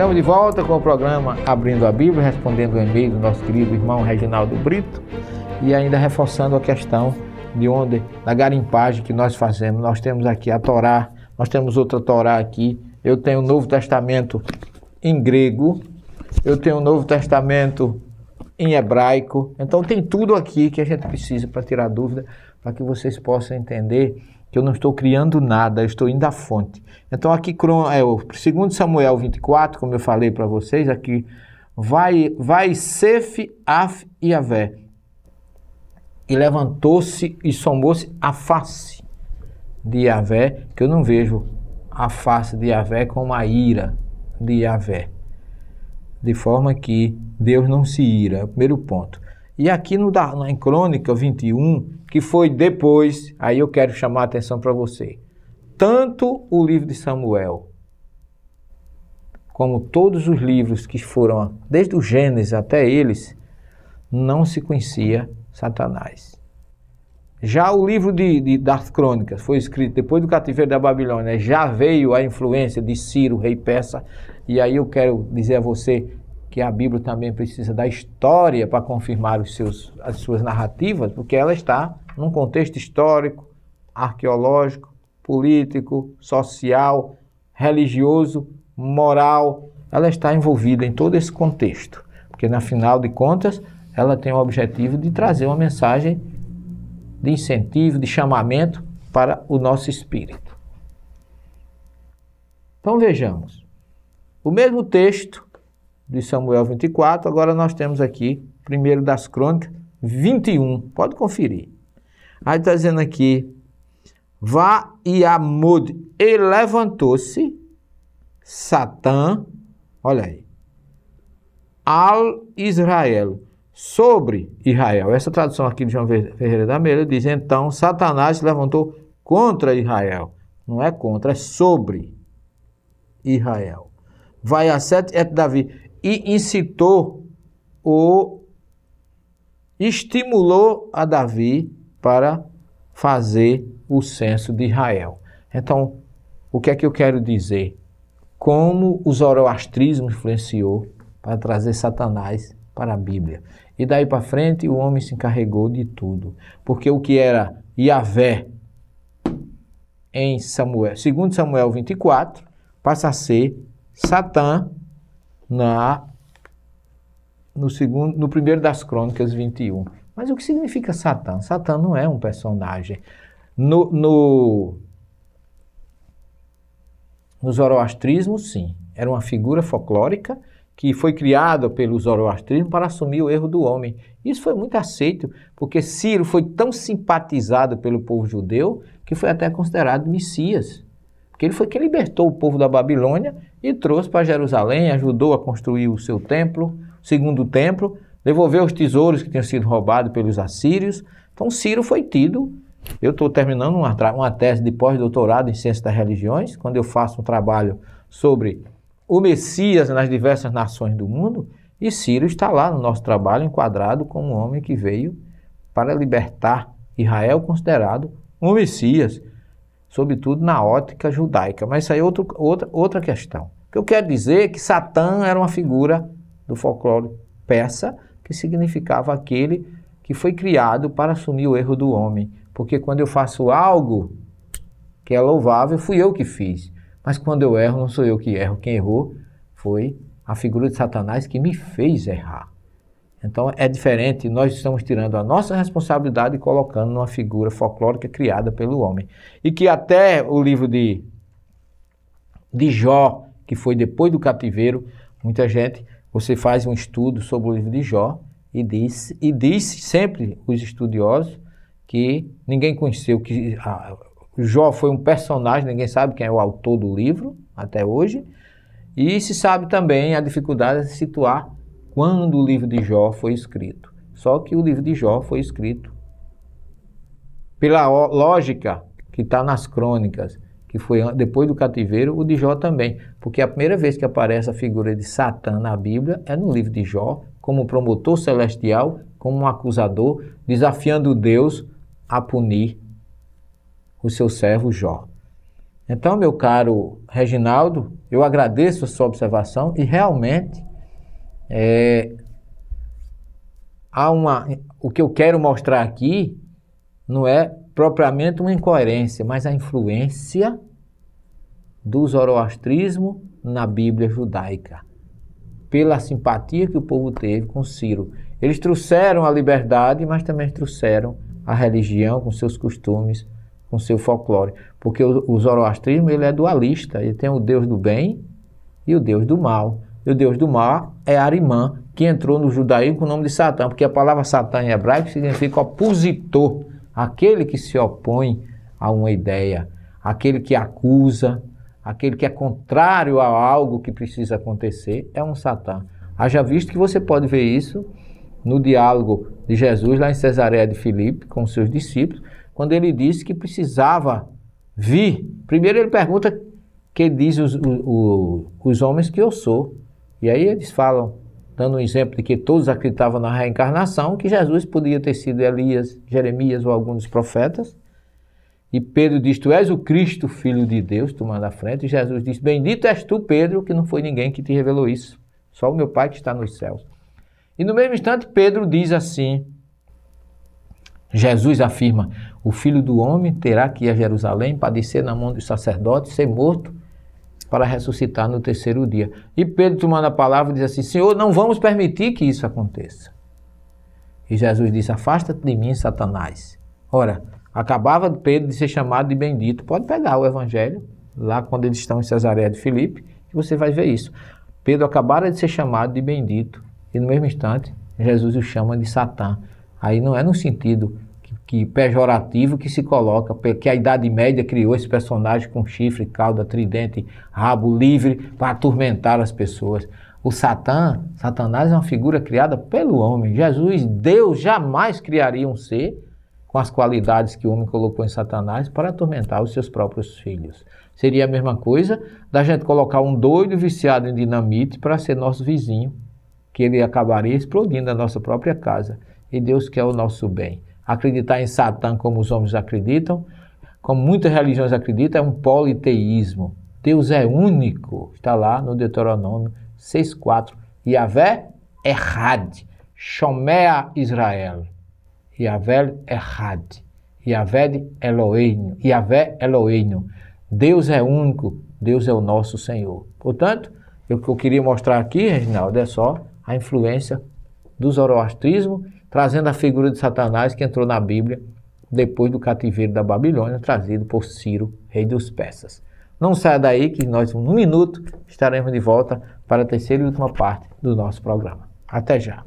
Estamos de volta com o programa Abrindo a Bíblia, respondendo o e-mail do nosso querido irmão Reginaldo Brito e ainda reforçando a questão da garimpagem que nós fazemos. Nós temos aqui a Torá, nós temos outra Torá aqui, eu tenho o Novo Testamento em grego, eu tenho o Novo Testamento em hebraico, então tem tudo aqui que a gente precisa para tirar dúvida, para que vocês possam entender que eu não estou criando nada, eu estou indo à fonte. Então aqui é o 2 Samuel 24, como eu falei para vocês, aqui vai Sef Af Yavé, e levantou-se e sombou-se a face de Yavé, que eu não vejo a face de Yavé como a ira de Yavé, de forma que Deus não se ira, é o primeiro ponto. E aqui em Crônica 21, que foi depois, aí eu quero chamar a atenção para você. Tanto o livro de Samuel, como todos os livros que foram, desde o Gênesis até eles, não se conhecia Satanás. Já o livro das Crônicas foi escrito depois do cativeiro da Babilônia, já veio a influência de Ciro, rei persa, e aí eu quero dizer a você que a Bíblia também precisa da história para confirmar as suas narrativas, porque ela está num contexto histórico, arqueológico, político, social, religioso, moral. Ela está envolvida em todo esse contexto, porque, na final de contas, ela tem o objetivo de trazer uma mensagem de incentivo, de chamamento para o nosso espírito. Então, vejamos. O mesmo texto de Samuel 24, agora nós temos aqui, primeiro das Crônicas, 21. Pode conferir. Aí está dizendo aqui, Vá e Amud, e levantou-se Satã, olha aí, al Israel, sobre Israel. Essa tradução aqui de João Ferreira da Meira diz, então Satanás se levantou contra Israel. Não é contra, é sobre Israel. Vai a Set et Davi, e estimulou a Davi para fazer o censo de Israel. Então, o que é que eu quero dizer? Como o zoroastrismo influenciou para trazer Satanás para a Bíblia. E daí para frente o homem se encarregou de tudo. Porque o que era Yavé em Samuel, 2 Samuel 24, passa a ser Satã no primeiro das Crônicas 21. Mas o que significa Satã? Satã não é um personagem. No zoroastrismo, sim. Era uma figura folclórica que foi criada pelo zoroastrismo para assumir o erro do homem. Isso foi muito aceito, porque Ciro foi tão simpatizado pelo povo judeu que foi até considerado Messias. Porque ele foi quem libertou o povo da Babilônia e trouxe para Jerusalém, ajudou a construir o seu templo, o segundo templo, devolveu os tesouros que tinham sido roubados pelos assírios. Então Ciro foi tido. Eu estou terminando uma tese de pós-doutorado em Ciência das Religiões, quando eu faço um trabalho sobre o Messias nas diversas nações do mundo, e Ciro está lá no nosso trabalho enquadrado como um homem que veio para libertar Israel, considerado um Messias, sobretudo na ótica judaica. Mas isso aí é outra questão. O que eu quero dizer é que Satã era uma figura do folclore persa, que significava aquele que foi criado para assumir o erro do homem. Porque quando eu faço algo que é louvável, fui eu que fiz. Mas quando eu erro, não sou eu que erro. Quem errou foi a figura de Satanás que me fez errar. Então é diferente, nós estamos tirando a nossa responsabilidade e colocando numa figura folclórica criada pelo homem. E que até o livro de Jó, que foi depois do cativeiro, muita gente, você faz um estudo sobre o livro de Jó e diz sempre os estudiosos que ninguém conheceu, que Jó foi um personagem, ninguém sabe quem é o autor do livro até hoje, e se sabe também a dificuldade de se situar quando o livro de Jó foi escrito. Só que o livro de Jó foi escrito pela lógica que está nas crônicas, que foi depois do cativeiro, o de Jó também, porque a primeira vez que aparece a figura de Satã na Bíblia é no livro de Jó, como promotor celestial, como um acusador, desafiando Deus a punir o seu servo Jó. Então, meu caro Reginaldo, eu agradeço a sua observação e realmente o que eu quero mostrar aqui não é propriamente uma incoerência, mas a influência do zoroastrismo na Bíblia judaica, pela simpatia que o povo teve com Ciro. Eles trouxeram a liberdade, mas também trouxeram a religião com seus costumes, com seu folclore. Porque o zoroastrismo ele é dualista, ele tem o Deus do bem e o Deus do mal. E o Deus do mal é Arimã, que entrou no judaísmo com o nome de Satã, porque a palavra Satã em hebraico significa opositor, aquele que se opõe a uma ideia, aquele que acusa, aquele que é contrário a algo que precisa acontecer, é um Satã. Haja visto que você pode ver isso no diálogo de Jesus lá em Cesareia de Filipe com seus discípulos, quando ele disse que precisava vir. Primeiro ele pergunta que diz os homens que eu sou. E aí eles falam, dando um exemplo de que todos acreditavam na reencarnação, que Jesus podia ter sido Elias, Jeremias ou algum dos profetas. E Pedro diz, tu és o Cristo, Filho de Deus, tomando a frente. E Jesus diz, bendito és tu, Pedro, que não foi ninguém que te revelou isso. Só o meu Pai que está nos céus. E no mesmo instante Pedro diz assim, Jesus afirma, o Filho do Homem terá que ir a Jerusalém, padecer na mão dos sacerdotes, ser morto, para ressuscitar no terceiro dia. E Pedro, tomando a palavra, diz assim, Senhor, não vamos permitir que isso aconteça. E Jesus disse, afasta-te de mim, Satanás. Ora, acabava Pedro de ser chamado de bendito. Pode pegar o evangelho, lá quando eles estão em Cesareia de Filipe, que você vai ver isso. Pedro acabara de ser chamado de bendito. E no mesmo instante, Jesus o chama de Satã. Aí não é no sentido que pejorativo que se coloca, porque a Idade Média criou esse personagem com chifre, cauda, tridente, rabo livre para atormentar as pessoas. O Satanás é uma figura criada pelo homem. Jesus, Deus, jamais criaria um ser com as qualidades que o homem colocou em Satanás para atormentar os seus próprios filhos. Seria a mesma coisa da gente colocar um doido viciado em dinamite para ser nosso vizinho, que ele acabaria explodindo a nossa própria casa. E Deus quer o nosso bem. Acreditar em Satã como os homens acreditam, como muitas religiões acreditam, é um politeísmo. Deus é único. Está lá no Deuteronômio 6,4. Yahvé Echad, Shomea Israel. Yahvé Echad, Yahvé Eloheinu, Yahvé Eloheinu. Deus é único, Deus é o nosso Senhor. Portanto, o que eu queria mostrar aqui, Reginaldo, é só a influência do zoroastrismo, trazendo a figura de Satanás que entrou na Bíblia depois do cativeiro da Babilônia, trazido por Ciro, rei dos persas. Não saia daí que nós, num minuto, estaremos de volta para a terceira e última parte do nosso programa. Até já!